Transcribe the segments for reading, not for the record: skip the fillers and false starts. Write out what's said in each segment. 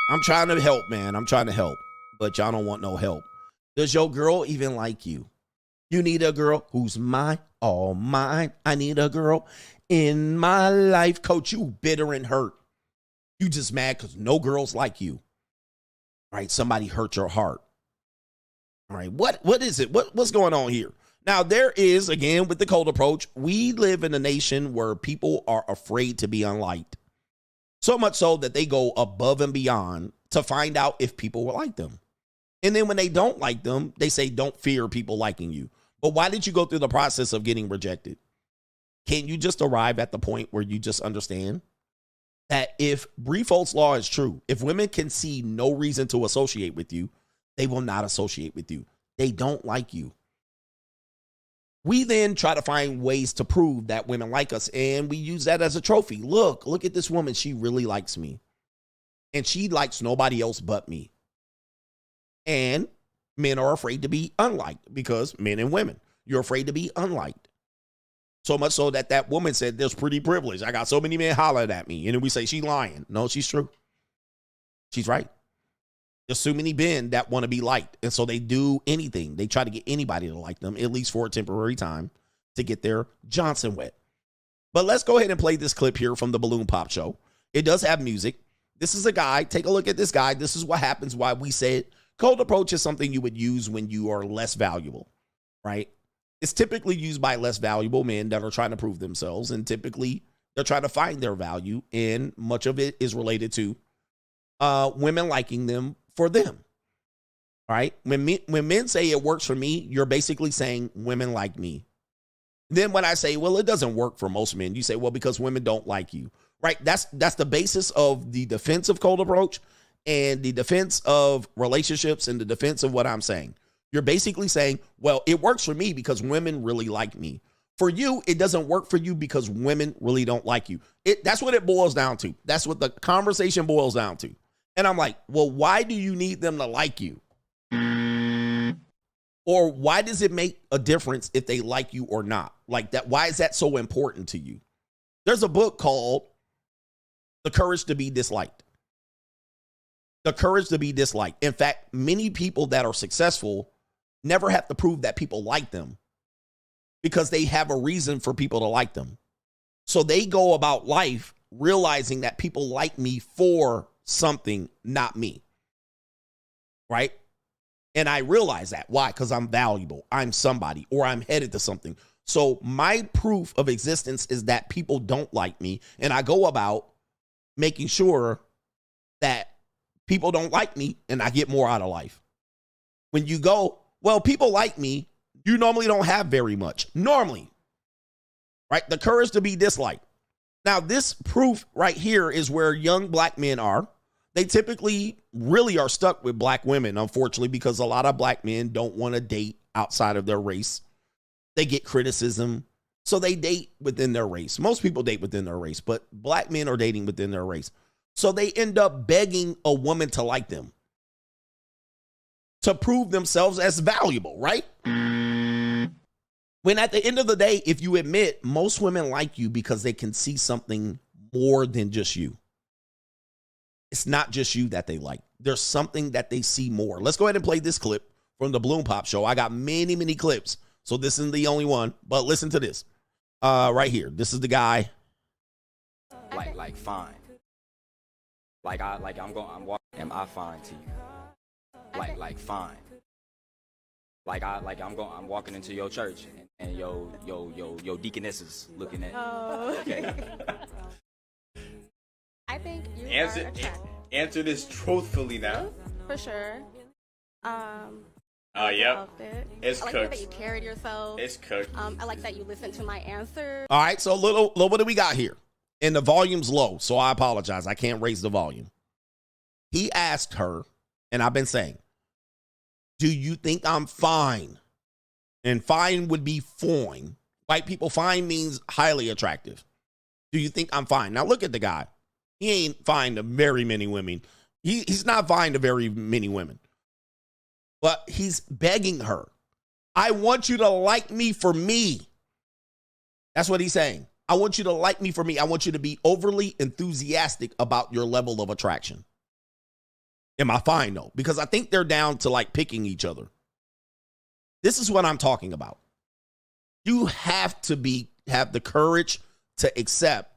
I'm trying to help, man. I'm trying to help, but y'all don't want no help. Does your girl even like you? You need a girl who's mine, all mine. I need a girl in my life. Coach, you bitter and hurt. You just mad because no girls like you. All right, somebody hurt your heart. All right, what is it? What's going on here? Now, there is, again, with the cold approach, we live in a nation where people are afraid to be unliked. So much so that they go above and beyond to find out if people will like them. And then when they don't like them, they say, don't fear people liking you. But why did you go through the process of getting rejected? Can't you just arrive at the point where you just understand that if Briefolds law is true, if women can see no reason to associate with you, they will not associate with you. They don't like you. We then try to find ways to prove that women like us, and we use that as a trophy. Look at this woman. She really likes me, and she likes nobody else but me. And men are afraid to be unliked because men and women, you're afraid to be unliked. So much so that that woman said, there's pretty privilege. I got so many men hollering at me. And then we say she's lying. No, she's true. She's right. There's so many men that want to be liked. And so they do anything. They try to get anybody to like them, at least for a temporary time, to get their Johnson wet. But let's go ahead and play this clip here from the Balloon Pop Show. It does have music. This is a guy. Take a look at this guy. This is what happens, why we said cold approach is something you would use when you are less valuable, right? It's typically used by less valuable men that are trying to prove themselves. And typically they're trying to find their value. And much of it is related to women liking them for them, right? When men say it works for me, you're basically saying women like me. Then when I say, well, it doesn't work for most men, you say, well, because women don't like you, right? That's the basis of the defense of cold approach and the defense of relationships and the defense of what I'm saying. You're basically saying, well, it works for me because women really like me. For you, it doesn't work for you because women really don't like you. That's what it boils down to. That's what the conversation boils down to. And I'm like, well, why do you need them to like you? Or why does it make a difference if they like you or not? Like that, why is that so important to you? There's a book called The Courage to Be Disliked. The Courage to Be Disliked. In fact, many people that are successful never have to prove that people like them because they have a reason for people to like them. So they go about life realizing that people like me for something, not me. Right? And I realize that. Why? Because I'm valuable. I'm somebody, or I'm headed to something. So my proof of existence is that people don't like me. And I go about making sure that people don't like me and I get more out of life. When you go, well, people like me, you normally don't have very much. Normally. Right? The courage to be disliked. Now, this proof right here is where young black men are. They typically really are stuck with black women, unfortunately, because a lot of black men don't want to date outside of their race. They get criticism, so they date within their race. Most people date within their race, but black men are dating within their race. So they end up begging a woman to like them, to prove themselves as valuable, right? When at the end of the day, if you admit, most women like you because they can see something more than just you. It's not just you that they like. There's something that they see more. Let's go ahead and play this clip from the Balloon Pop Show. I got many, many clips, so this isn't the only one, but listen to this right here. This is the guy. Like fine. I'm walking. Am I fine to you? Like fine. I'm walking into your church and your deaconesses looking at. Oh. Okay. I think you Answer this truthfully now. for sure. Yep. Outfit. It's I like cooked. that you carried yourself. It's cooked. I like that you listened to my answer. All right, so little what do we got here? And the volume's low, so I apologize. I can't raise the volume. He asked her, and I've been saying, do you think I'm fine? And fine would be fine. White people, fine means highly attractive. Do you think I'm fine? Now look at the guy. He ain't fine to very many women. He's not fine to very many women. But he's begging her. I want you to like me for me. That's what he's saying. I want you to like me for me. I want you to be overly enthusiastic about your level of attraction. Am I fine though? Because I think they're down to like picking each other. This is what I'm talking about. You have to have the courage to accept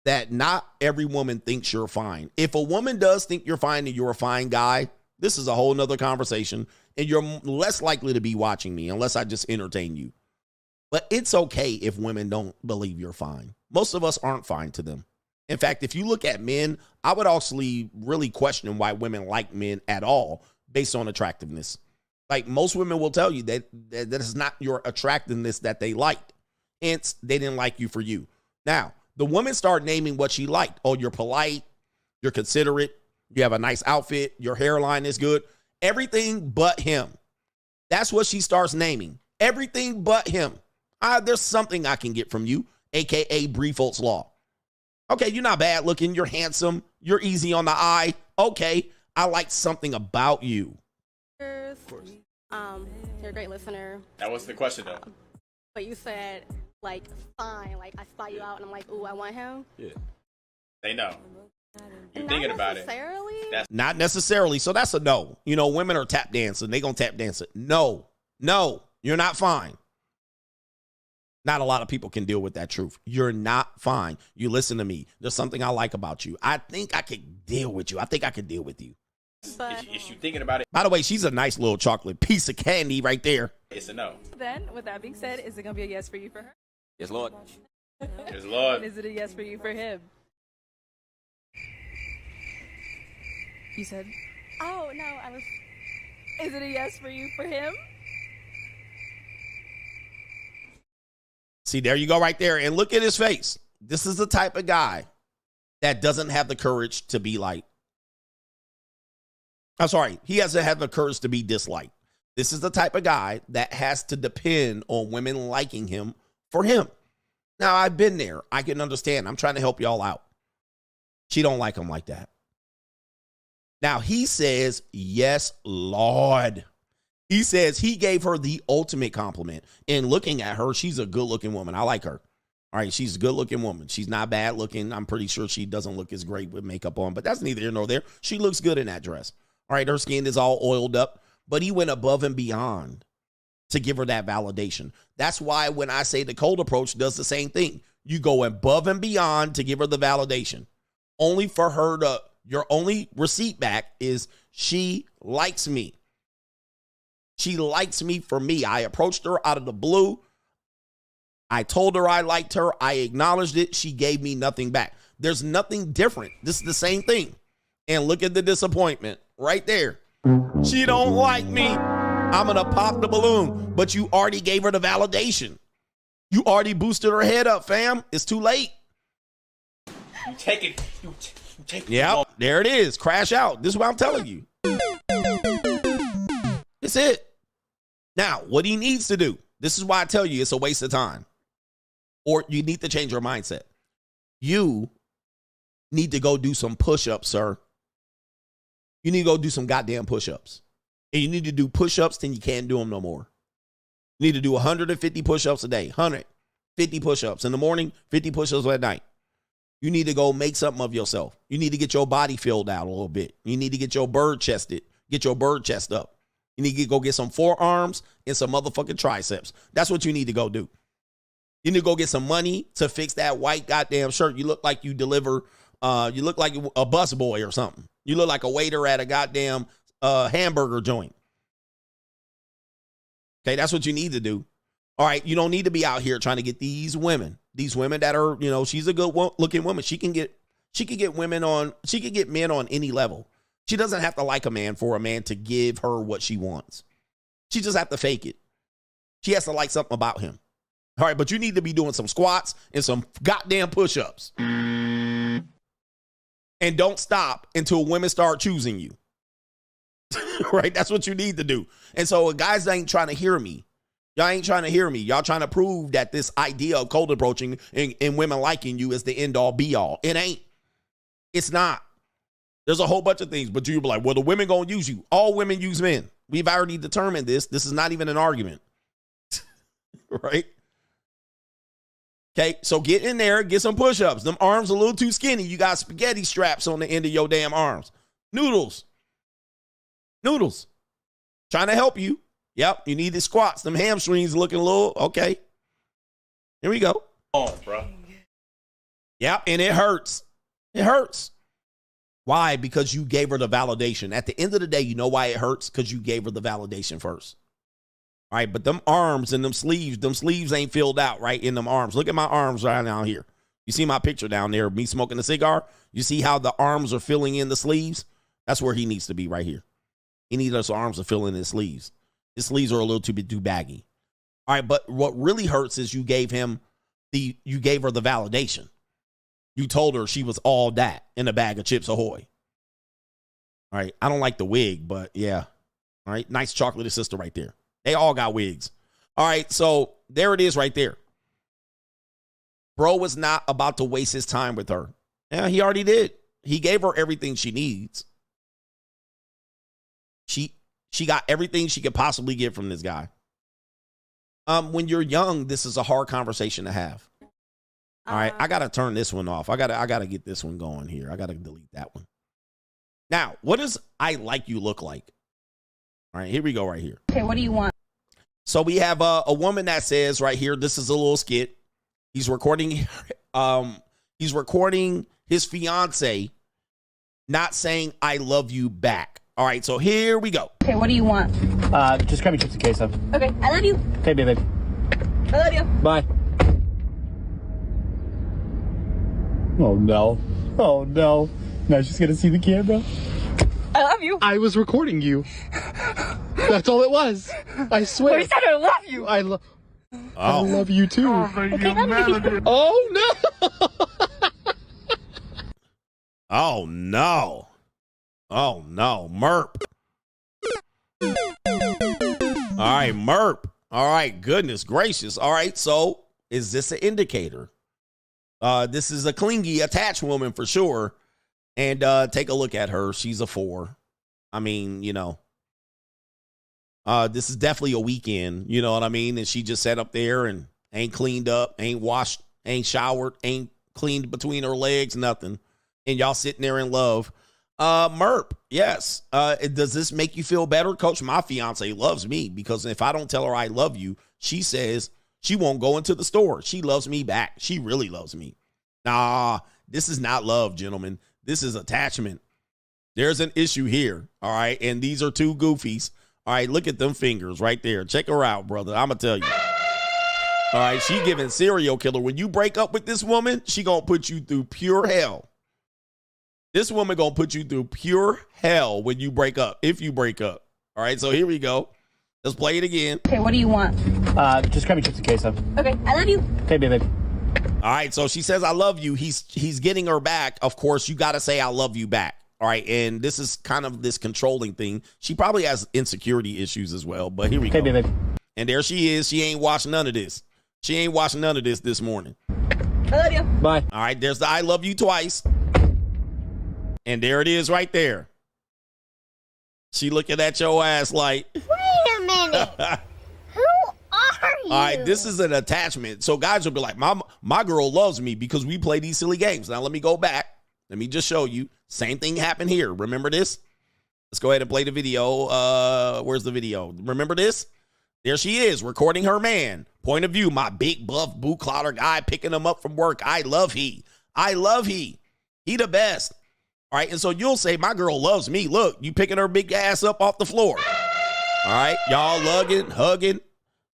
that not every woman thinks you're fine. If a woman does think you're fine and you're a fine guy, this is a whole nother conversation, and you're less likely to be watching me unless I just entertain you. But it's okay if women don't believe you're fine. Most of us aren't fine to them. In fact, if you look at men, I would actually really question why women like men at all based on attractiveness. Like most women will tell you that is not your attractiveness that they liked. Hence, they didn't like you for you. Now, the woman start naming what she liked. Oh, you're polite, you're considerate, you have a nice outfit, your hairline is good. Everything but him. That's what she starts naming. Everything but him. There's something I can get from you, a.k.a. Briefolt's Law. Okay, you're not bad looking, you're handsome, you're easy on the eye. Okay, I like something about you. Of course. You're a great listener. That wasn't the question, though. But you said, like, fine. Like, I spot you out and I'm like, ooh, I want him. Yeah. They know. You're Not thinking about it. necessarily. That's Not necessarily. So that's a no. You know, women are tap dancing. They gonna tap dance it. No, you're not fine. Not a lot of people can deal with that truth. You're not fine. You listen to me. There's something I like about you. I think I could deal with you. I think I could deal with you. But if you thinking about it, By the way, she's a nice little chocolate piece of candy right there. it's a no. Then, with that being said, is it going to be a yes for you for her? Yes, Lord. Yes, Lord. Is it a yes for you for him? You said, oh no, I was. is it a yes for you for him? See, there you go right there. And look at his face. This is the type of guy that doesn't have the courage to be like, I'm sorry, he hasn't had the courage to be disliked. This is the type of guy that has to depend on women liking him for him. Now, I've been there. I can understand. I'm trying to help y'all out. She don't like him like that. Now, he says, yes, Lord. He says he gave her the ultimate compliment. And looking at her, she's a good-looking woman. I like her. All right, she's a good-looking woman. She's not bad looking. I'm pretty sure she doesn't look as great with makeup on, but that's neither here nor there. She looks good in that dress. All right, her skin is all oiled up, but he went above and beyond to give her that validation. That's why when I say the cold approach does the same thing. You go above and beyond to give her the validation. Only for her to, your only receipt back is she likes me. She likes me for me. I approached her out of the blue. I told her I liked her. I acknowledged it. She gave me nothing back. There's nothing different. This is the same thing. And look at the disappointment right there. She don't like me. I'm going to pop the balloon. But you already gave her the validation. You already boosted her head up, fam. It's too late. You take it. You take it. Yeah, there it is. Crash out. This is what I'm telling you. That's it. Now, what he needs to do, this is why I tell you it's a waste of time. Or you need to change your mindset. You need to go do some push-ups, sir. You need to go do some goddamn push-ups. And you need to do push-ups till you can't do them no more. You need to do 150 push-ups a day. 150 push-ups in the morning, 50 push-ups at night. You need to go make something of yourself. You need to get your body filled out a little bit. You need to get your bird chest up. You need to go get some forearms and some motherfucking triceps. That's what you need to go do. You need to go get some money to fix that white goddamn shirt. You look like you deliver, you look like a bus boy or something. You look like a waiter at a goddamn hamburger joint. Okay, that's what you need to do. All right, you don't need to be out here trying to get these women that are, you know, she's a good looking woman. She can get men on any level. She doesn't have to like a man for a man to give her what she wants. She just have to fake it. She has to like something about him. All right, but you need to be doing some squats and some goddamn push-ups. And don't stop until women start choosing you. Right? That's what you need to do. And so guys ain't trying to hear me. Y'all ain't trying to hear me. Y'all trying to prove that this idea of cold approaching and women liking you is the end all be all. It ain't. It's not. There's a whole bunch of things, but you'll be like, well, the women gonna use you. All women use men. We've already determined this. This is not even an argument. Right? Okay, so get in there, get some push-ups. Them arms a little too skinny. You got spaghetti straps on the end of your damn arms. Noodles. Noodles. Trying to help you. Yep, you need the squats. Them hamstrings looking a little, okay. Here we go. Oh, bro. Yep, and it hurts. It hurts. Why? Because you gave her the validation. At the end of the day, you know why it hurts? Because you gave her the validation first. All right, but them arms and them sleeves ain't filled out, right, in them arms. Look at my arms right down here. You see my picture down there, me smoking a cigar? You see how the arms are filling in the sleeves? That's where he needs to be right here. He needs those arms to fill in his sleeves. His sleeves are a little too baggy. All right, but what really hurts is you gave her the validation. You told her she was all that in a bag of Chips Ahoy. All right, I don't like the wig, but yeah. All right, nice chocolatey sister right there. They all got wigs. All right, so there it is right there. Bro was not about to waste his time with her. Yeah, he already did. He gave her everything she needs. She got everything she could possibly get from this guy. When you're young, this is a hard conversation to have. All right, I got to turn this one off. I got to get this one going here. I got to delete that one. Now, what does I like you look like? All right, here we go right here. Okay, what do you want? So we have a woman that says right here, this is a little skit. He's recording his fiance not saying I love you back. All right, so here we go. Okay, what do you want? Just grab me chips and queso. Okay, I love you. Okay, baby. I love you. Bye. Oh, no. Oh, no. Now she's going to see the camera. I love you. I was recording you. That's all it was. I swear. I said I love you. I love you, too. Okay, love you. Oh, no. Oh, no. Oh, no. Merp. All right, Merp. All right, goodness gracious. All right, so is this an indicator? This is a clingy, attached woman for sure. And take a look at her. She's a 4. I mean, you know. This is definitely a weekend. You know what I mean? And she just sat up there and ain't cleaned up, ain't washed, ain't showered, ain't cleaned between her legs, nothing. And y'all sitting there in love. Merp, yes. Does this make you feel better? Coach, my fiance loves me because if I don't tell her I love you, she says she won't go into the store. She loves me back. She really loves me. Nah, this is not love, gentlemen. This is attachment. There's an issue here, all right? And these are two goofies. All right, look at them fingers right there. Check her out, brother. I'm going to tell you. All right, she giving serial killer. When you break up with this woman, she going to put you through pure hell. This woman going to put you through pure hell when you break up, if you break up. All right, so here we go. Let's play it again. Okay, what do you want? Just grab me chips and queso. Okay, I love you. Okay, baby. All right, so she says, I love you. He's getting her back. Of course, you got to say, I love you back. All right, and this is kind of this controlling thing. She probably has insecurity issues as well, but here we go. Okay, baby. And there she is. She ain't watching none of this. She ain't watching none of this morning. I love you. Bye. All right, there's the I love you twice. And there it is right there. She looking at your ass like, Wait a minute. Who are you? all right, this is an attachment. So guys will be like, my girl loves me because we play these silly games. Now let me go back. Let me just show you. Same thing happened here. Remember this? Let's go ahead and play the video. Where's the video? Remember this? There she is, recording her man. Point of view, my big buff boot clotter guy picking him up from work. I love he. He the best. All right, and so you'll say, my girl loves me. Look, you picking her big ass up off the floor. All right, y'all lugging, hugging,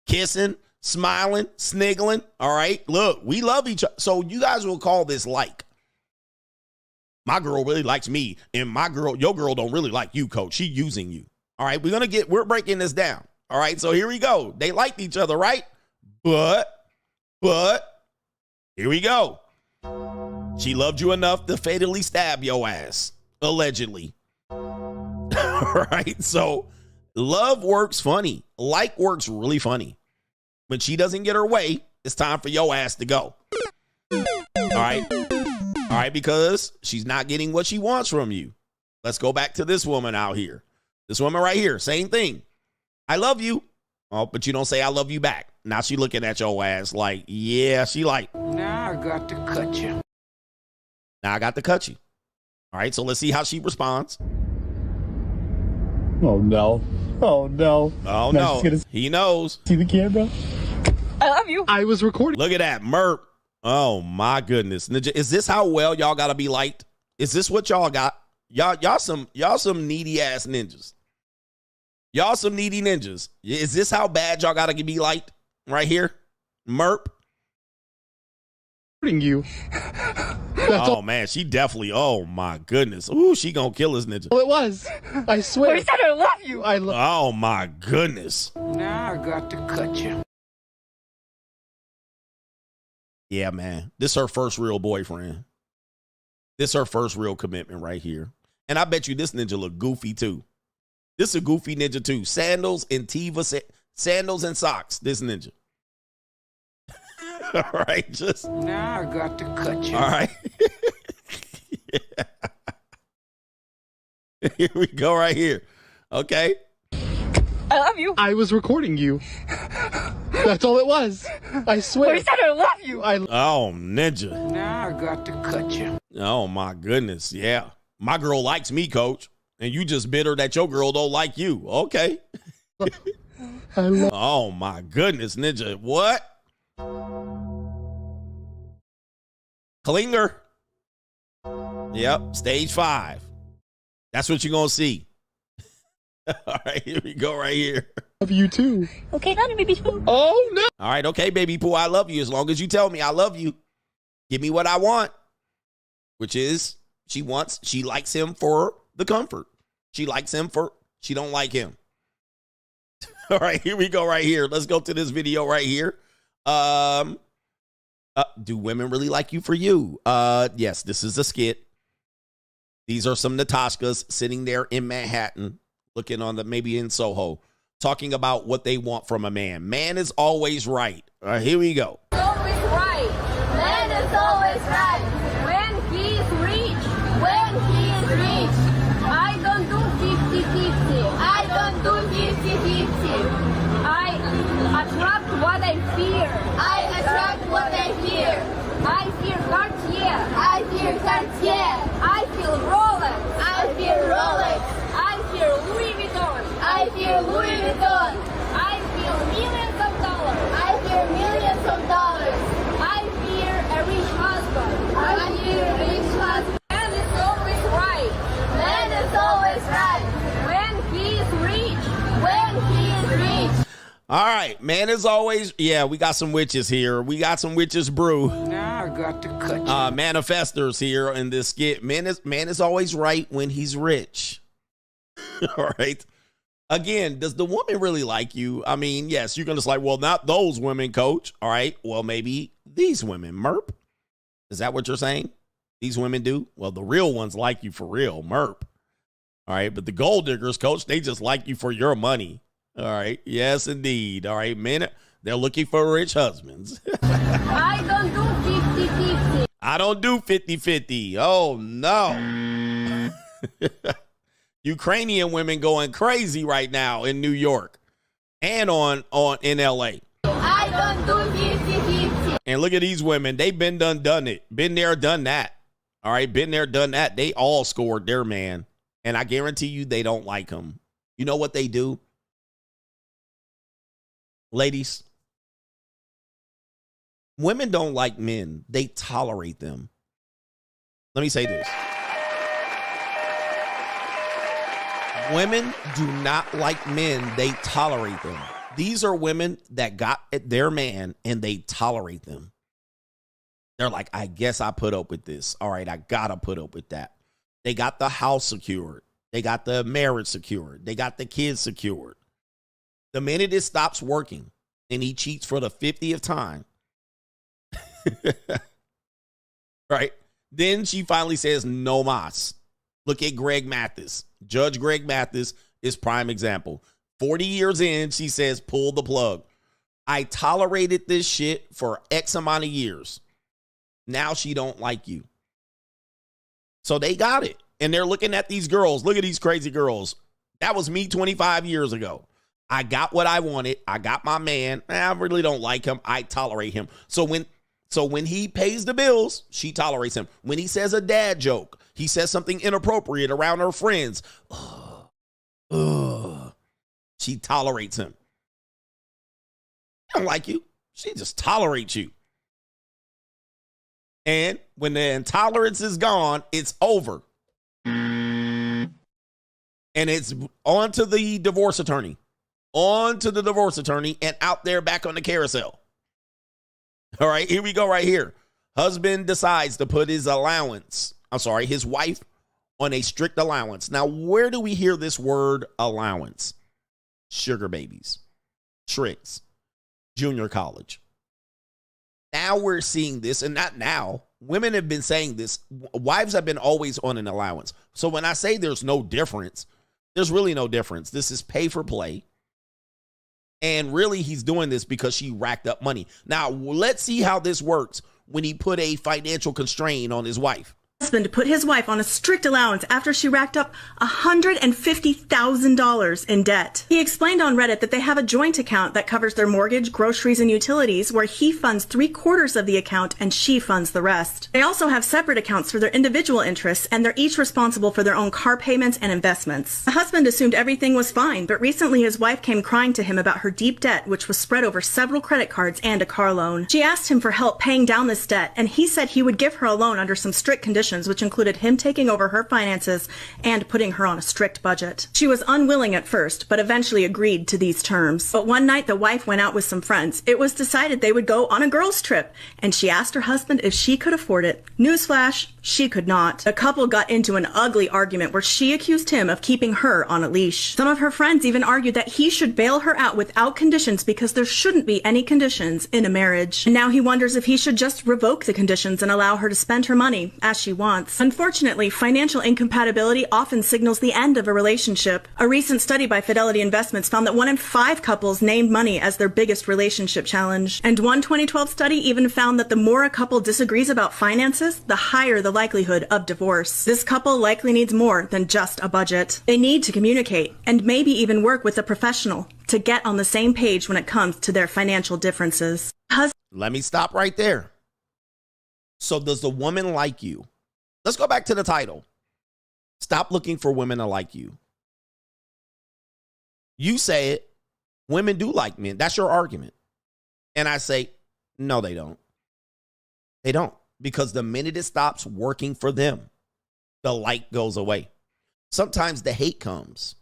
kissing, smiling, sniggling. All right, look, we love each other. So you guys will call this like. My girl really likes me, and your girl don't really like you, coach. She using you. All right, we're breaking this down. All right, so here we go. They liked each other, right? But, here we go. She loved you enough to fatally stab your ass, allegedly. All right, so love works funny. Like works really funny. When she doesn't get her way, it's time for your ass to go. All right, because she's not getting what she wants from you. Let's go back to this woman out here. This woman right here, same thing. I love you. Oh, but you don't say I love you back. Now she looking at your ass like, yeah, she like. Now I got to cut you. Now I got to cut you. All right, so let's see how she responds. Oh no. Oh no. Oh, Now no. she's gonna He knows. see the camera. I love you. I was recording. Look at that. Merp. Oh, my goodness. Ninja, is this how well y'all got to be liked? Is this what y'all got? Y'all some needy ass ninjas. Y'all some needy ninjas. Is this how bad y'all got to be liked right here? Merp. You. Oh, man. She definitely. Oh, my goodness. Ooh, she going to kill this ninja. Well, it was. I swear. I said I love you. I love. Oh, my goodness. Now I got to cut you. Yeah, man. This her first real boyfriend. This her first real commitment right here. And I bet you this ninja look goofy too. This is a goofy ninja too. Sandals and sandals and socks. This ninja. All right, just. Now I got to cut you. All right. Yeah. Here we go right here. Okay. I love you. I was recording you. That's all it was. I swear. I said I love you. Oh, ninja. Now I got to cut you. Oh, my goodness. Yeah. My girl likes me, coach. And you just bitter that your girl don't like you. Okay. I love. Oh, my goodness, ninja. What? Klinger. Yep. Stage 5. That's what you're going to see. All right. Here we go right here. Love you too. Okay, now baby too. Oh no. All right. Okay, baby poo. I love you. As long as you tell me I love you. Give me what I want. Which is she likes him for the comfort. She likes him she don't like him. All right, here we go right here. Let's go to this video right here. Do women really like you for you? Yes, this is a skit. These are some Natashkas sitting there in Manhattan, looking on maybe in Soho, talking about what they want from a man. Man is always right. All right, here we go. Always right. Man is always right. When he is rich. When he is rich. I don't do 50-50. I don't do 50-50. I attract what I fear. I attract what I fear. I fear Cartier. I fear Cartier. I feel Rolex. I fear Rolex. I fear Louis Vuitton. I fear Louis Vuitton. I feel millions of dollars. I fear millions of dollars. I fear a rich husband. I fear a rich husband. Man is always right. Man is always right. When he is rich. When he is rich. All right, man is always, yeah, we got some witches here. We got some witches brew. Now I got to cut you. Manifestors here in this skit. Man is always right when he's rich. All right. Again, does the woman really like you? I mean, yes, you're going to say, well, not those women, coach. All right. Well, maybe these women. Merp. Is that what you're saying? These women do? Well, the real ones like you for real. Merp. All right. But the gold diggers, coach, they just like you for your money. All right. Yes, indeed. All right. Men, they're looking for rich husbands. I don't do 50-50. I don't do 50-50. Oh, no. Ukrainian women going crazy right now in New York and in LA. I don't do 50-50. And look at these women. They've been done it. Been there, done that. All right. Been there, done that. They all scored their man. And I guarantee you they don't like him. You know what they do? Ladies, women don't like men. They tolerate them. Let me say this. Women do not like men. They tolerate them. These are women that got their man and they tolerate them. They're like, I guess I put up with this. All right, I got to put up with that. They got the house secured. They got the marriage secured. They got the kids secured. The minute it stops working and he cheats for the 50th time, right? Then she finally says, no mas. Look at Greg Mathis. Judge Greg Mathis is prime example. 40 years in, she says, pull the plug. I tolerated this shit for X amount of years. Now she don't like you. So they got it. And they're looking at these girls. Look at these crazy girls. That was me 25 years ago. I got what I wanted. I got my man. I really don't like him. I tolerate him. So when he pays the bills, she tolerates him. When he says a dad joke, he says something inappropriate around her friends. She tolerates him. She don't like you. She just tolerates you. And when the intolerance is gone, it's over. And it's on to the divorce attorney. On to the divorce attorney and out there back on the carousel. All right, here we go right here. Husband decides to put his wife on a strict allowance. Now, where do we hear this word allowance? Sugar babies, tricks, junior college. Now we're seeing this, and not now. Women have been saying this. Wives have been always on an allowance. So when I say there's no difference, there's really no difference. This is pay for play. And really, he's doing this because she racked up money. Now, let's see how this works when he put a financial constraint on his wife. Husband put his wife on a strict allowance after she racked up $150,000 in debt. He explained on Reddit that they have a joint account that covers their mortgage, groceries, and utilities, where he funds 3/4 of the account and she funds the rest. They also have separate accounts for their individual interests, and they're each responsible for their own car payments and investments. The husband assumed everything was fine, but recently his wife came crying to him about her deep debt, which was spread over several credit cards and a car loan. She asked him for help paying down this debt, and he said he would give her a loan under some strict conditions, which included him taking over her finances and putting her on a strict budget. She was unwilling at first, but eventually agreed to these terms. But one night the wife went out with some friends. It was decided they would go on a girls' trip, and she asked her husband if she could afford it. Newsflash, she could not. The couple got into an ugly argument where she accused him of keeping her on a leash. Some of her friends even argued that he should bail her out without conditions because there shouldn't be any conditions in a marriage. And now he wonders if he should just revoke the conditions and allow her to spend her money as she wants. Unfortunately, financial incompatibility often signals the end of a relationship. A recent study by Fidelity Investments found that 1 in 5 couples named money as their biggest relationship challenge. And one 2012 study even found that the more a couple disagrees about finances, the higher the likelihood of divorce. This couple likely needs more than just a budget. They need to communicate and maybe even work with a professional to get on the same page when it comes to their financial differences. Let me stop right there. So does the woman like you? Let's go back to the title. Stop looking for women to like you. You say it. Women do like men. That's your argument. And I say, no, they don't. They don't. Because the minute it stops working for them, the like goes away. Sometimes the hate comes.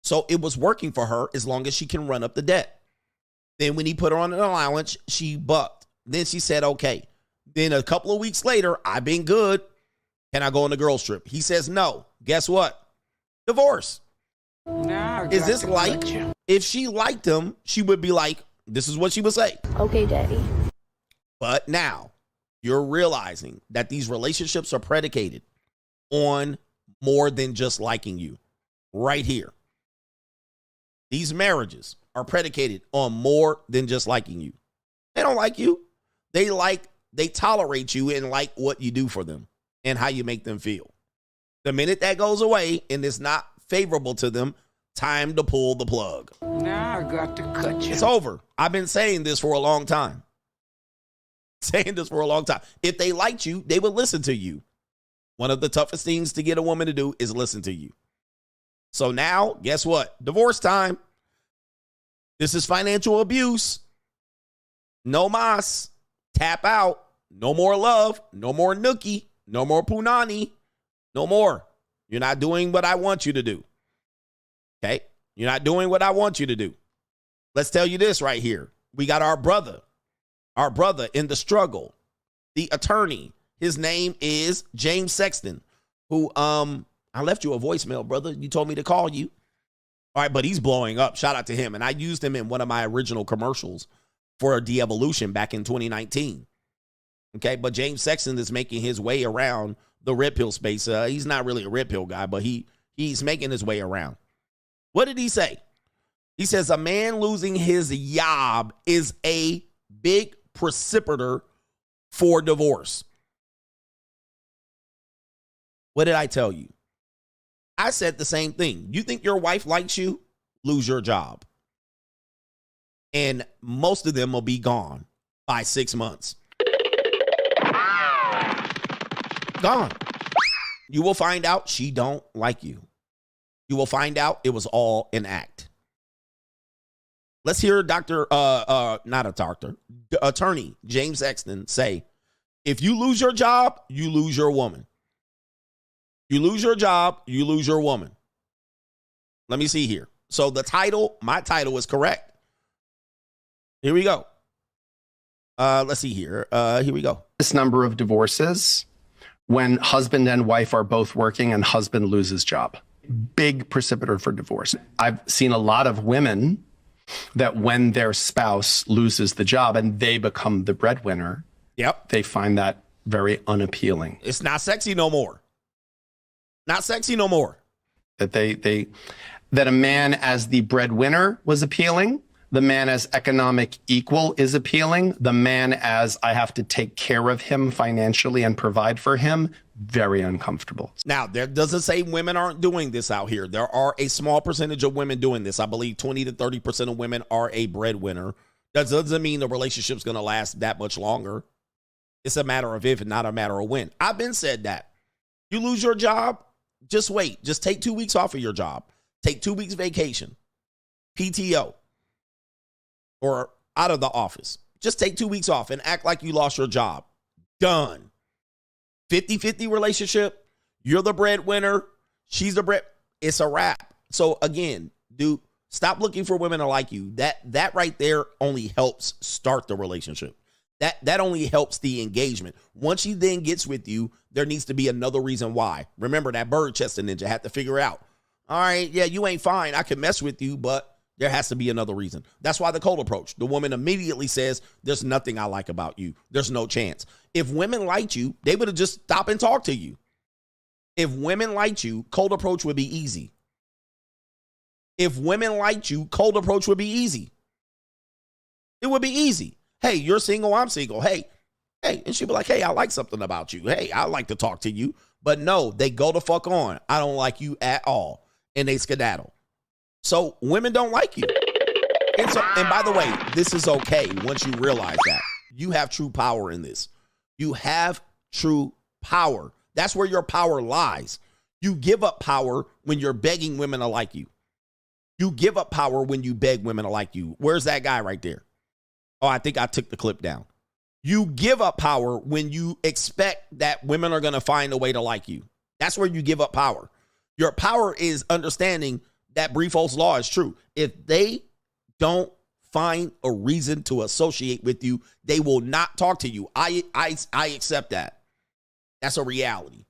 So it was working for her as long as she can run up the debt. Then when he put her on an allowance, she bucked. Then she said, okay. Then a couple of weeks later, I've been good. Can I go on the girls' trip? He says no. Guess what? Divorce. Is this like? If she liked him, she would be like, this is what she would say. Okay, daddy. But now you're realizing that these relationships are predicated on more than just liking you. Right here. These marriages are predicated on more than just liking you. They don't like you. They tolerate you and like what you do for them and how you make them feel. The minute that goes away and it's not favorable to them, time to pull the plug. Now I got to cut you. It's over. I've been saying this for a long time. If they liked you, they would listen to you. One of the toughest things to get a woman to do is listen to you. So now, guess what? Divorce time. This is financial abuse. No mas. Tap out. No more love. No more nookie. No more punani. No more. You're not doing what I want you to do. Okay? You're not doing what I want you to do. Let's tell you this right here. We got our brother in the struggle, the attorney. His name is James Sexton, who, I left you a voicemail, brother. You told me to call you. All right, but he's blowing up. Shout out to him. And I used him in one of my original commercials for De-Evolution back in 2019. Okay, but James Sexton is making his way around the red pill space. He's not really a red pill guy, but he's making his way around. What did he say? He says a man losing his job is a big precipitator for divorce. What did I tell you? I said the same thing. You think your wife likes you? Lose your job. And most of them will be gone by 6 months. Gone. You will find out she don't like you. You will find out it was all an act. Let's hear attorney James Sexton say, if you lose your job, you lose your woman. You lose your job, you lose your woman. Let me see here. So my title is correct. Here we go. Let's see here. Here we go. This number of divorces when husband and wife are both working and husband loses job. Big precipitator for divorce. I've seen a lot of women that when their spouse loses the job and they become the breadwinner, they find that very unappealing. It's not sexy no more. Not sexy no more. That that a man as the breadwinner was appealing. The man as economic equal is appealing. The man as I have to take care of him financially and provide for him, very uncomfortable. Now, there doesn't say women aren't doing this out here. There are a small percentage of women doing this. I believe 20 to 30% of women are a breadwinner. That doesn't mean the relationship's going to last that much longer. It's a matter of if and not a matter of when. I've been said that. You lose your job, just wait. Just take 2 weeks off of your job. Take 2 weeks vacation, PTO, or out of the office. Just take 2 weeks off and act like you lost your job. Done. 50-50 relationship. You're the breadwinner. She's the bread. It's a wrap. So again, dude, stop looking for women to like you. That right there only helps start the relationship. That only helps the engagement. Once she then gets with you, there needs to be another reason why. Remember that bird-chested ninja had to figure out, all right, yeah, you ain't fine. I can mess with you, but there has to be another reason. That's why the cold approach. The woman immediately says, there's nothing I like about you. There's no chance. If women liked you, they would have just stopped and talked to you. If women liked you, cold approach would be easy. If women liked you, cold approach would be easy. It would be easy. Hey, you're single, I'm single. Hey. And she'd be like, hey, I like something about you. Hey, I like to talk to you. But no, they go the fuck on. I don't like you at all. And they skedaddle. So women don't like you. And by the way, this is okay once you realize that. You have true power in this. You have true power. That's where your power lies. You give up power when you're begging women to like you. You give up power when you beg women to like you. Where's that guy right there? Oh, I think I took the clip down. You give up power when you expect that women are going to find a way to like you. That's where you give up power. Your power is understanding that Briefo's law is true. If they don't find a reason to associate with you, they will not talk to you. I accept that. That's a reality.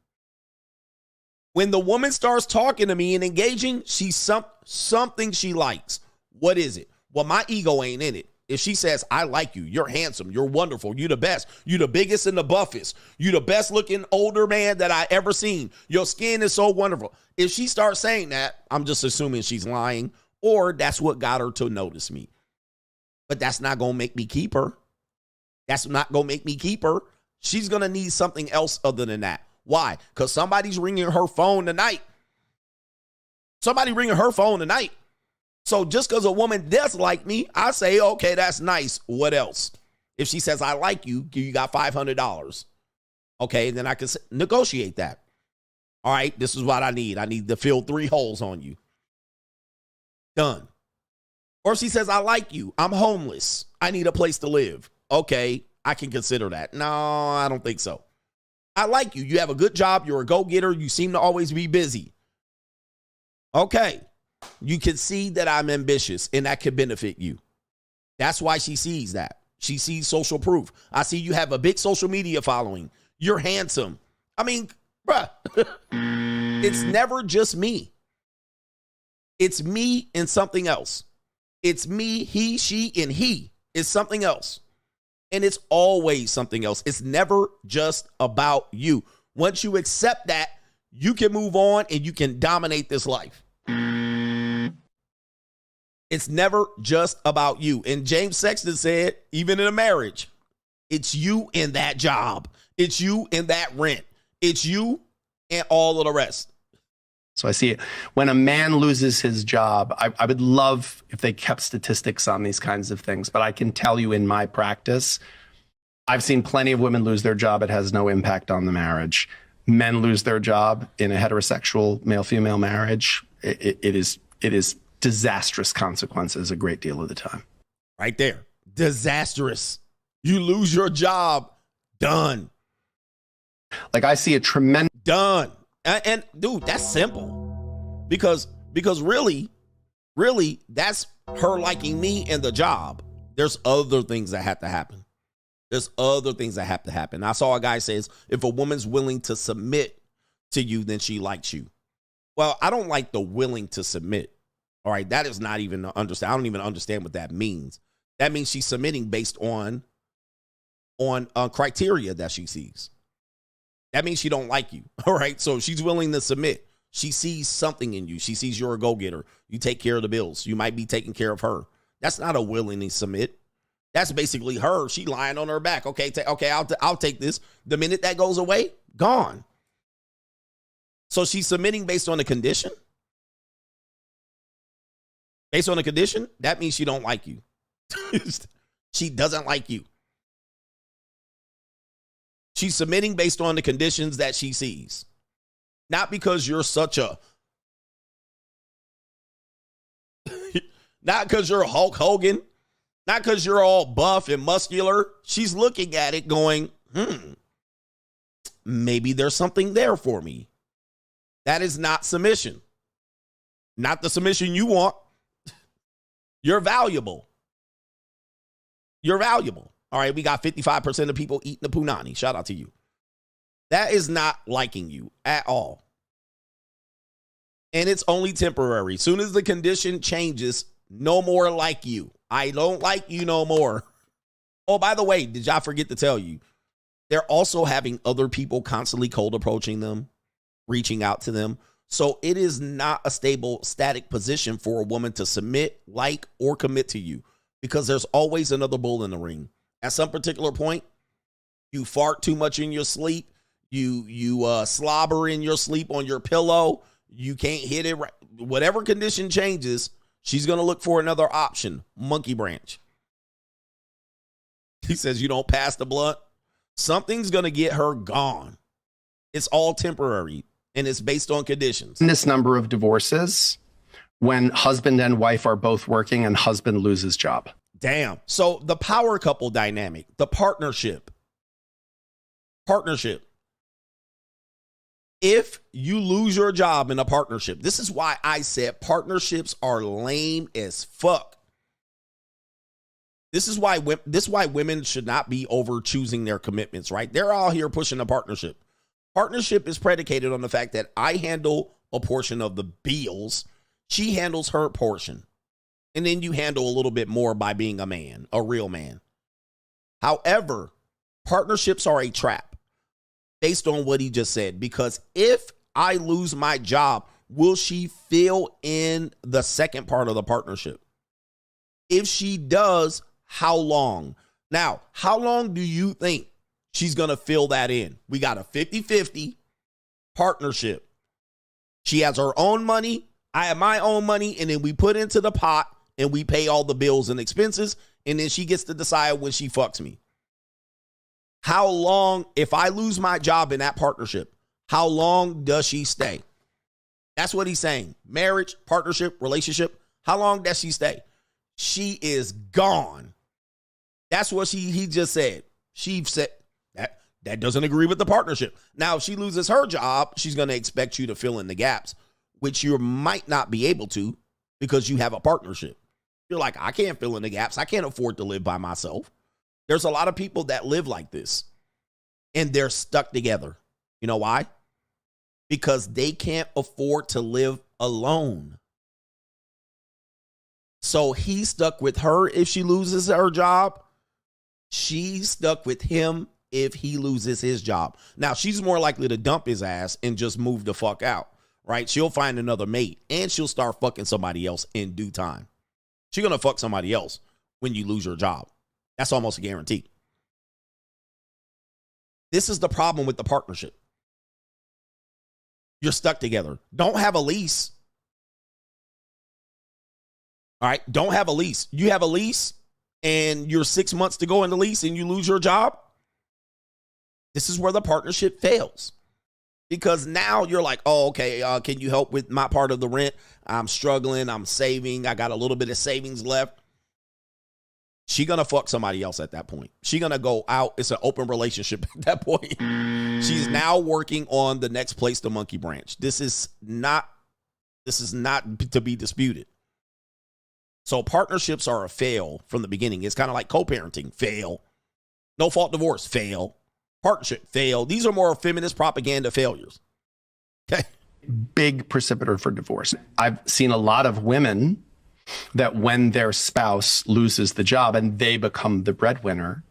When the woman starts talking to me and engaging, she's something she likes. What is it? Well, my ego ain't in it. If she says, I like you, you're handsome, you're wonderful, you're the best, you're the biggest and the buffest, you're the best looking older man that I ever seen, your skin is so wonderful. If she starts saying that, I'm just assuming she's lying, or that's what got her to notice me. But that's not going to make me keep her. That's not going to make me keep her. She's going to need something else other than that. Why? Because somebody's ringing her phone tonight. Somebody ringing her phone tonight. So just because a woman does like me, I say, okay, that's nice. What else? If she says, I like you, you got $500. Okay, then I can negotiate that. All right, this is what I need. I need to fill 3 holes on you. Done. Or if she says, I like you, I'm homeless, I need a place to live. Okay, I can consider that. No, I don't think so. I like you. You have a good job. You're a go-getter. You seem to always be busy. Okay. You can see that I'm ambitious and that could benefit you. That's why she sees that. She sees social proof. I see you have a big social media following. You're handsome. I mean, bruh, it's never just me. It's me and something else. It's me, he, she, and he. It's something else. And it's always something else. It's never just about you. Once you accept that, you can move on and you can dominate this life. It's never just about you. And James Sexton said, even in a marriage, it's you and that job. It's you and that rent. It's you and all of the rest. So I see it. When a man loses his job, I would love if they kept statistics on these kinds of things. But I can tell you in my practice, I've seen plenty of women lose their job. It has no impact on the marriage. Men lose their job in a heterosexual male-female marriage. It is disastrous consequences a great deal of the time. Right there. Disastrous. You lose your job. Done. Like, I see a tremendous... Done. And dude, that's simple. Because really, that's her liking me and the job. There's other things that have to happen. There's other things that have to happen. I saw a guy says, if a woman's willing to submit to you, then she likes you. Well, I don't like the willing to submit. All right, that is not even understand. I don't even understand what that means. That means she's submitting based on criteria that she sees. That means she don't like you. All right, so she's willing to submit. She sees something in you. She sees you're a go-getter. You take care of the bills. You might be taking care of her. That's not a willing to submit. That's basically her. She lying on her back. Okay, I'll take this. The minute that goes away, gone. So she's submitting based on the condition. Based on the condition, that means she don't like you. She doesn't like you. She's submitting based on the conditions that she sees. Not because you're such a... Not because you're Hulk Hogan. Not because you're all buff and muscular. She's looking at it going, maybe there's something there for me. That is not submission. Not the submission you want. You're valuable. You're valuable. All right, we got 55% of people eating the punani. Shout out to you. That is not liking you at all. And it's only temporary. Soon as the condition changes, no more like you. I don't like you no more. Oh, by the way, did y'all forget to tell you? They're also having other people constantly cold approaching them, reaching out to them. So it is not a stable, static position for a woman to submit, like, or commit to you, because there's always another bull in the ring. At some particular point, you fart too much in your sleep. You slobber in your sleep on your pillow. You can't hit it right. Whatever condition changes, she's going to look for another option. Monkey branch. He says you don't pass the blunt. Something's going to get her gone. It's all temporary, and it's based on conditions. This number of divorces when husband and wife are both working and husband loses job. Damn. So the power couple dynamic, the partnership. If you lose your job in a partnership, this is why I said partnerships are lame as fuck. This is why women should not be over choosing their commitments, right? They're all here pushing a partnership. Partnership is predicated on the fact that I handle a portion of the bills. She handles her portion. And then you handle a little bit more by being a man, a real man. However, partnerships are a trap based on what he just said. Because if I lose my job, will she fill in the second part of the partnership? If she does, how long? Now, how long do you think she's going to fill that in? We got a 50-50 partnership. She has her own money. I have my own money. And then we put into the pot and we pay all the bills and expenses. And then she gets to decide when she fucks me. How long, if I lose my job in that partnership, how long does she stay? That's what he's saying. Marriage, partnership, relationship. How long does she stay? She is gone. That's what he just said. She said that doesn't agree with the partnership. Now, if she loses her job, she's going to expect you to fill in the gaps, which you might not be able to because you have a partnership. You're like, I can't fill in the gaps. I can't afford to live by myself. There's a lot of people that live like this, and they're stuck together. You know why? Because they can't afford to live alone. So he's stuck with her if she loses her job. She's stuck with him if he loses his job. Now, she's more likely to dump his ass and just move the fuck out, right? She'll find another mate, and she'll start fucking somebody else in due time. She's going to fuck somebody else when you lose your job. That's almost a guarantee. This is the problem with the partnership. You're stuck together. Don't have a lease. All right, don't have a lease. You have a lease and you're 6 months to go in the lease and you lose your job. This is where the partnership fails. Because now you're like, oh, okay, can you help with my part of the rent? I'm struggling. I'm saving. I got a little bit of savings left. She going to fuck somebody else at that point. She going to go out. It's an open relationship at that point. She's now working on the next place the monkey branch. This is not to be disputed. So partnerships are a fail from the beginning. It's kind of like co-parenting. Fail. No fault divorce. Fail. Partnership. Fail. These are more feminist propaganda failures. Okay. Big precipitator for divorce. I've seen a lot of women that when their spouse loses the job and they become the breadwinner,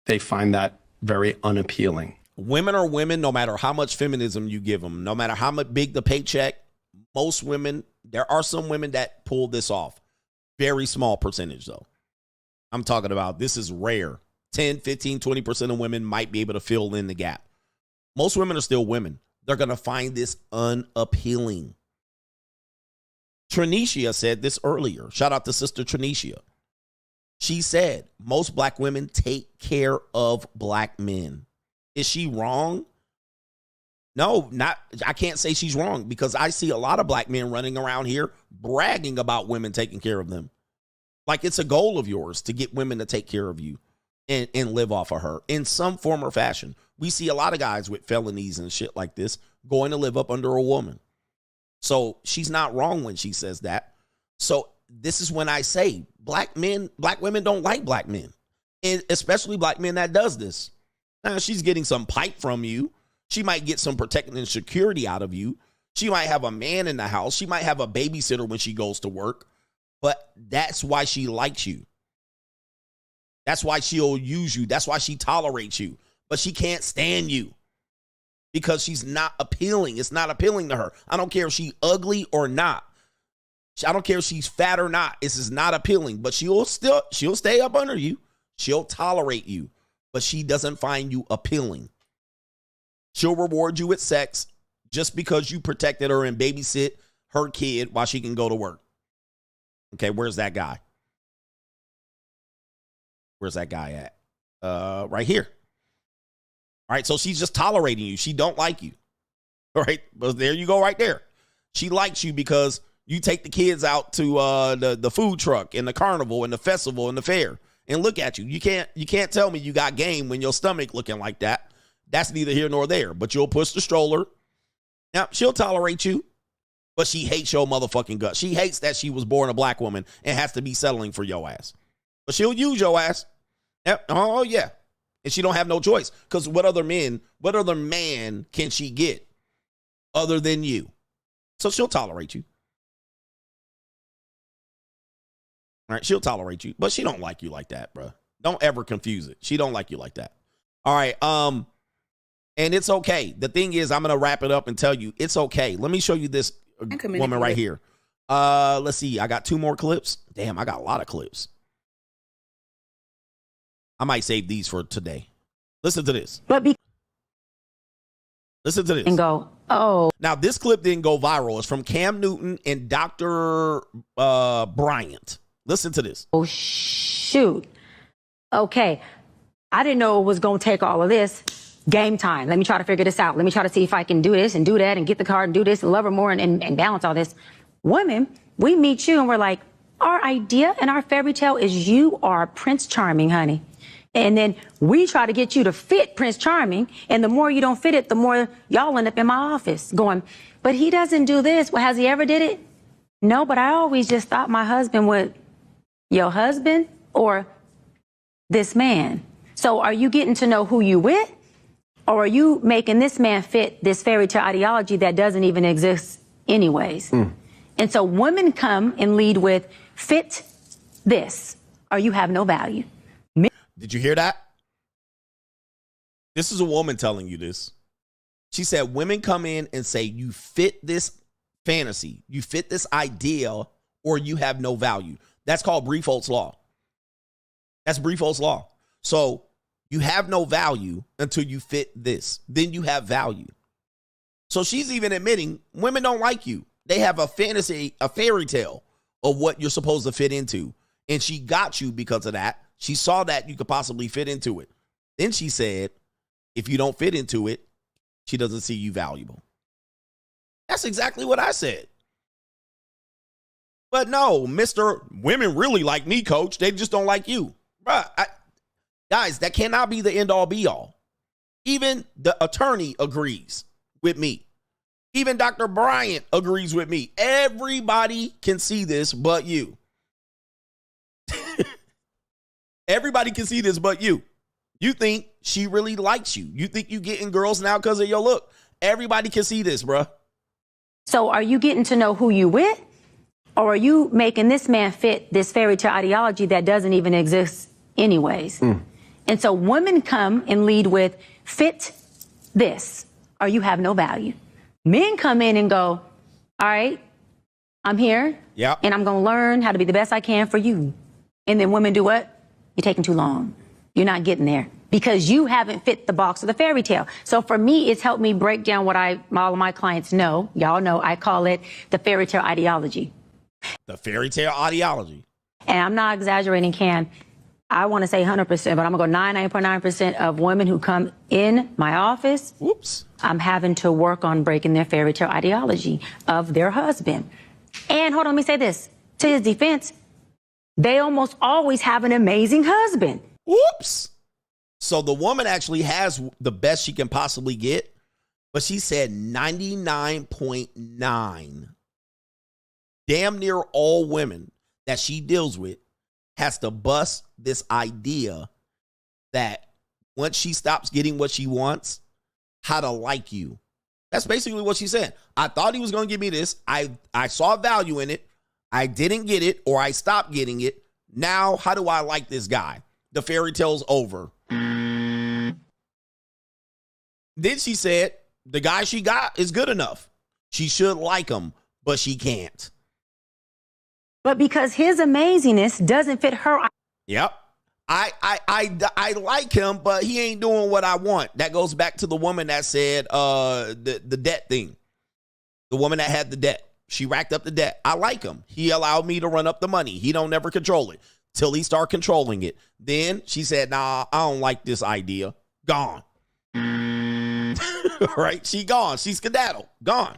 they find that very unappealing. Women are women no matter how much feminism you give them, no matter how much big the paycheck. Most women, there are some women that pull this off. Very small percentage, though. I'm talking about this is rare. 10, 15, 20% of women might be able to fill in the gap. Most women are still women. They're going to find this unappealing. Trinicia said this earlier. Shout out to Sister Trinicia. She said, most black women take care of black men. Is she wrong? No, I can't say she's wrong because I see a lot of black men running around here bragging about women taking care of them. Like it's a goal of yours to get women to take care of you and live off of her in some form or fashion. We see a lot of guys with felonies and shit like this going to live up under a woman. So she's not wrong when she says that. So this is when I say black women don't like black men, and especially black men that does this. Now she's getting some pipe from you. She might get some protection and security out of you. She might have a man in the house. She might have a babysitter when she goes to work, but that's why she likes you. That's why she'll use you. That's why she tolerates you, but she can't stand you. Because she's not appealing. It's not appealing to her. I don't care if she's ugly or not. I don't care if she's fat or not. This is not appealing. But she'll stay up under you. She'll tolerate you. But she doesn't find you appealing. She'll reward you with sex just because you protected her and babysit her kid while she can go to work. Okay, where's that guy? Where's that guy at? Right here. All right, so she's just tolerating you. She don't like you. All right, but there you go right there. She likes you because you take the kids out to the food truck and the carnival and the festival and the fair. And look at you. You can't tell me you got game when your stomach looking like that. That's neither here nor there. But you'll push the stroller. Now, she'll tolerate you, but she hates your motherfucking guts. She hates that she was born a black woman and has to be settling for your ass. But she'll use your ass. Yep. Oh, yeah. And she don't have no choice because what other man can she get other than you? So she'll tolerate you. All right, she'll tolerate you, but she don't like you like that, bro. Don't ever confuse it. She don't like you like that. All right, and it's okay. The thing is, I'm going to wrap it up and tell you it's okay. Let me show you this woman right here. Let's see. I got 2 more clips. Damn, I got a lot of clips. I might save these for today. Listen to this. Listen to this. And go, oh. Now, this clip didn't go viral. It's from Cam Newton and Dr. Bryant. Listen to this. Oh, shoot. Okay. I didn't know it was going to take all of this. Game time. Let me try to figure this out. Let me try to see if I can do this and do that and get the card and do this and love her more and balance all this. Women, we meet you and we're like, our idea and our fairy tale is you are Prince Charming, honey. And then we try to get you to fit Prince Charming. And the more you don't fit it, the more y'all end up in my office going, but he doesn't do this. Well, has he ever did it? No, but I always just thought my husband would. Your husband or this man? So are you getting to know who you with? Or are you making this man fit this fairy tale ideology that doesn't even exist anyways? And so women come and lead with fit this or you have no value. Did you hear that? This is a woman telling you this. She said women come in and say you fit this fantasy, you fit this idea, or you have no value. That's called Briefolds law. That's Briefolds law. So you have no value until you fit this. Then you have value. So she's even admitting women don't like you. They have a fantasy, a fairy tale of what you're supposed to fit into. And she got you because of that. She saw that you could possibly fit into it. Then she said, if you don't fit into it, She doesn't see you valuable. That's exactly what I said. But no, Mr. Women really like me, coach. They just don't like you. Bruh, guys, that cannot be the end all be all. Even the attorney agrees with me. Even Dr. Bryant agrees with me. Everybody can see this but you. Everybody can see this but you. You think she really likes you. You think you getting girls now because of your look. Everybody can see this, bruh. So are you getting to know who you with? Or are you making this man fit this fairy tale ideology that doesn't even exist anyways? And so women come and lead with fit this, or you have no value. Men come in and go, all right, I'm here. Yeah. And I'm going to learn how to be the best I can for you. And then women do what? You're taking too long. You're not getting there because you haven't fit the box of the fairy tale. So for me, it's helped me break down what all of my clients know. Y'all know I call it the fairy tale ideology. The fairy tale ideology. And I'm not exaggerating, Can. I want to say 100%, but I'm going to go 99.9% of women who come in my office. Whoops. I'm having to work on breaking their fairy tale ideology of their husband. And hold on, let me say this. To his defense, they almost always have an amazing husband. Whoops. So the woman actually has the best she can possibly get, but she said 99.9. Damn near all women that she deals with has to bust this idea that once she stops getting what she wants, how to like you. That's basically what she said. I thought he was going to give me this. I saw value in it. I didn't get it, or I stopped getting it. Now, how do I like this guy? The fairy tale's over. Then she said the guy she got is good enough. She should like him, but she can't. But because his amazingness doesn't fit her. Yep. I like him, but he ain't doing what I want. That goes back to the woman that said the debt thing. The woman that had the debt. She racked up the debt. I like him. He allowed me to run up the money. He don't never control it till he start controlling it. Then she said, nah, I don't like this idea. Gone. Right? She gone. She's skedaddle. Gone.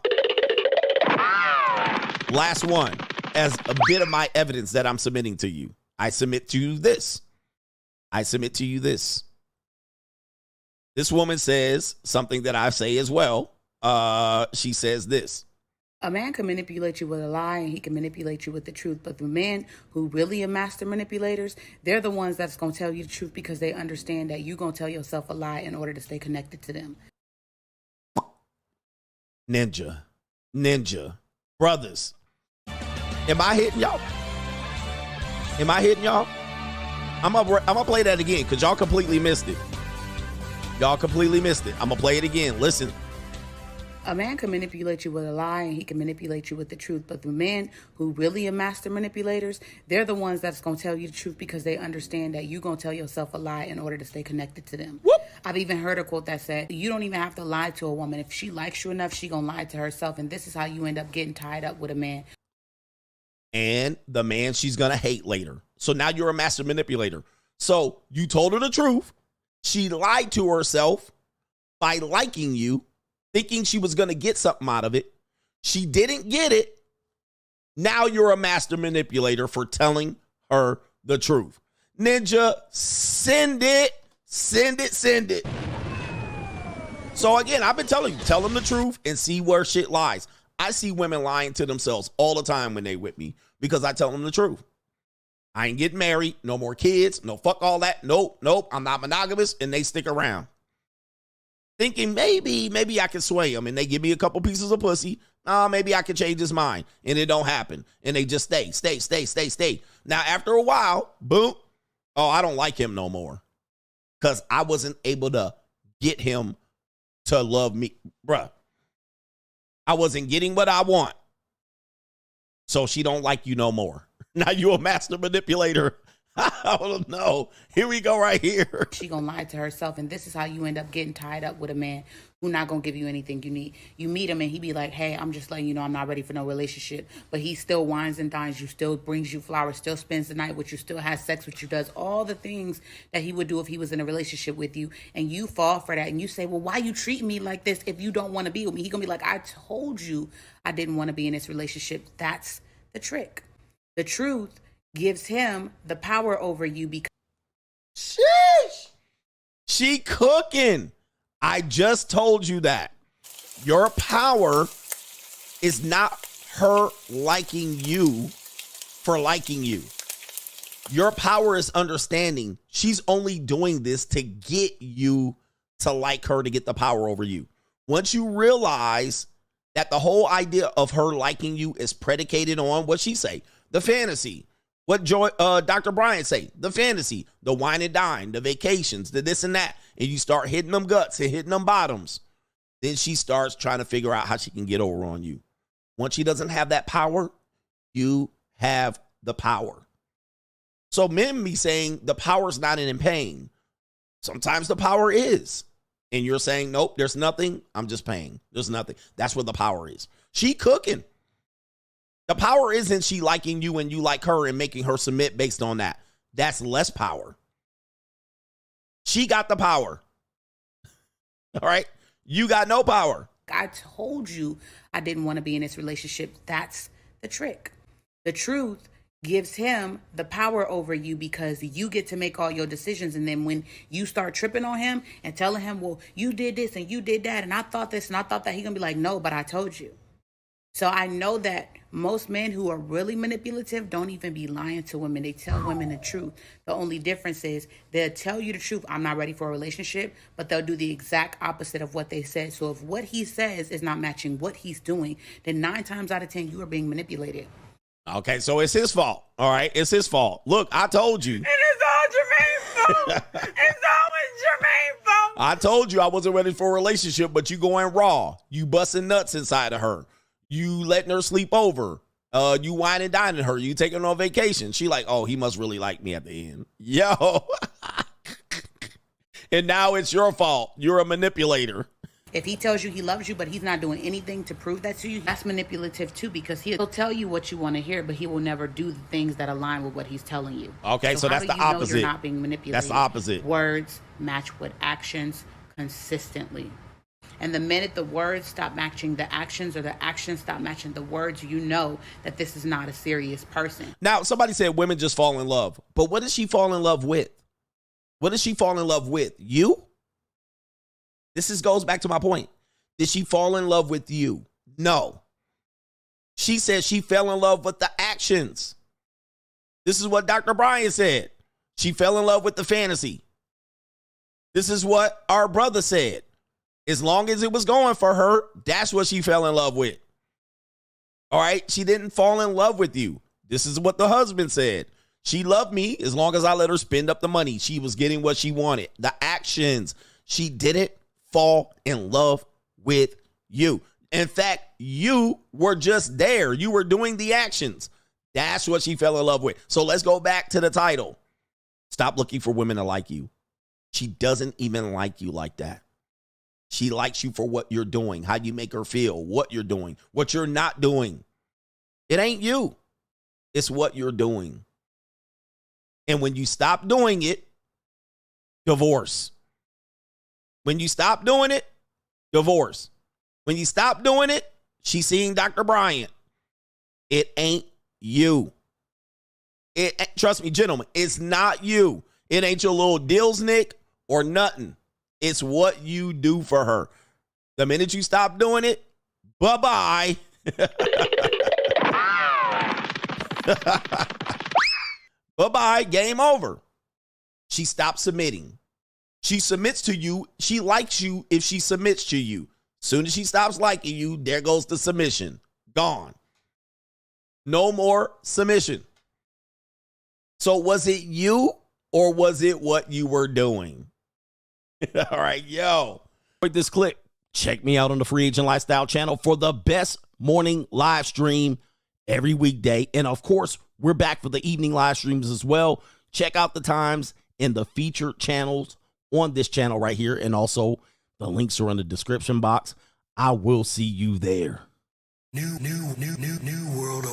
Last one. As a bit of my evidence that I'm submitting to you. I submit to you this. This woman says something that I say as well. She says this. A man can manipulate you with a lie and he can manipulate you with the truth. But the men who really are master manipulators, they're the ones that's going to tell you the truth because they understand that you're going to tell yourself a lie in order to stay connected to them. Ninja. Brothers. Am I hitting y'all? I'm gonna play that again because y'all completely missed it. I'm gonna play it again. Listen. A man can manipulate you with a lie and he can manipulate you with the truth. But the men who really are master manipulators, they're the ones that's going to tell you the truth because they understand that you're going to tell yourself a lie in order to stay connected to them. Whoop. I've even heard a quote that said, you don't even have to lie to a woman. If she likes you enough, she going to lie to herself. And this is how you end up getting tied up with a man. And the man she's going to hate later. So now you're a master manipulator. So you told her the truth. She lied to herself by liking you, thinking she was going to get something out of it. She didn't get it. Now you're a master manipulator for telling her the truth. Ninja, send it. So again, I've been telling you, tell them the truth and see where shit lies. I see women lying to themselves all the time when they with me because I tell them the truth. I ain't getting married, no more kids, no fuck all that. Nope, I'm not monogamous, and they stick around. Thinking maybe I can sway them, and they give me a couple pieces of pussy. Maybe I can change his mind, and it don't happen. And they just stay. Now, after a while, boom, I don't like him no more because I wasn't able to get him to love me. Bruh, I wasn't getting what I want, so she don't like you no more. Now you a master manipulator I don't know. Here we go right here. She gonna lie to herself, and this is how you end up getting tied up with a man who not gonna give you anything you need. You meet him and he be like, hey, I'm just letting you know I'm not ready for no relationship. But he still wines and dines you, still brings you flowers, still spends the night with you, still has sex with you, does all the things that he would do if he was in a relationship with you. And you fall for that and you say, well, why you treating me like this if you don't want to be with me? He gonna be like, I told you I didn't want to be in this relationship. That's the trick. The truth gives him the power over you because sheesh, she cooking. I just told you that. Your power is not her liking you for liking you. Your power is understanding she's only doing this to get you to like her, to get the power over you. Once you realize that the whole idea of her liking you is predicated on what she say, the fantasy. What Dr. Bryant say, the fantasy, the wine and dine, the vacations, the this and that, and you start hitting them guts and hitting them bottoms, then she starts trying to figure out how she can get over on you. Once she doesn't have that power, you have the power. So men be saying the power's not in pain. Sometimes the power is. And you're saying, nope, there's nothing. I'm just paying. There's nothing. That's what the power is. She cooking. The power isn't she liking you and you like her and making her submit based on that. That's less power. She got the power. All right? You got no power. I told you I didn't want to be in this relationship. That's the trick. The truth gives him the power over you because you get to make all your decisions. And then when you start tripping on him and telling him, well, you did this and you did that and I thought this and I thought that, he's going to be like, no, but I told you. So I know that most men who are really manipulative don't even be lying to women. They tell women the truth. The only difference is they'll tell you the truth. I'm not ready for a relationship, but they'll do the exact opposite of what they said. So if what he says is not matching what he's doing, then 9 times out of 10, you are being manipulated. Okay, so it's his fault. All right, it's his fault. Look, I told you. And it's all Jermaine's fault. It's always Jermaine's fault. I told you I wasn't ready for a relationship, but you going raw. You busting nuts inside of her. You letting her sleep over. You wine and dining her. You taking her on vacation. She like, oh, he must really like me at the end. Yo. And now it's your fault. You're a manipulator. If he tells you he loves you, but he's not doing anything to prove that to you, that's manipulative too, because he'll tell you what you want to hear, but he will never do the things that align with what he's telling you. Okay, so that's the opposite. You're not being manipulated. That's the opposite. Words match with actions consistently. And the minute the words stop matching the actions or the actions stop matching the words, you know that this is not a serious person. Now, somebody said women just fall in love. But what does she fall in love with? What does she fall in love with? You? This goes back to my point. Did she fall in love with you? No. She said she fell in love with the actions. This is what Dr. Brian said. She fell in love with the fantasy. This is what our brother said. As long as it was going for her, that's what she fell in love with. All right? She didn't fall in love with you. This is what the husband said. She loved me as long as I let her spend up the money. She was getting what she wanted. The actions. She didn't fall in love with you. In fact, you were just there. You were doing the actions. That's what she fell in love with. So let's go back to the title. Stop looking for women to like you. She doesn't even like you like that. She likes you for what you're doing, how you make her feel, what you're doing, what you're not doing. It ain't you. It's what you're doing. And when you stop doing it, divorce. When you stop doing it, divorce. When you stop doing it, she's seeing Dr. Bryant. It ain't you. Trust me, gentlemen, it's not you. It ain't your little Dilsnick or nothing. It's what you do for her. The minute you stop doing it, bye-bye. Bye-bye, game over. She stops submitting. She submits to you. She likes you if she submits to you. Soon as she stops liking you, there goes the submission. Gone. No more submission. So was it you or was it what you were doing? All right, yo. With this clip, check me out on the Free Agent Lifestyle channel for the best morning live stream every weekday. And of course, we're back for the evening live streams as well. Check out the times in the featured channels on this channel right here. And also the links are in the description box. I will see you there. New world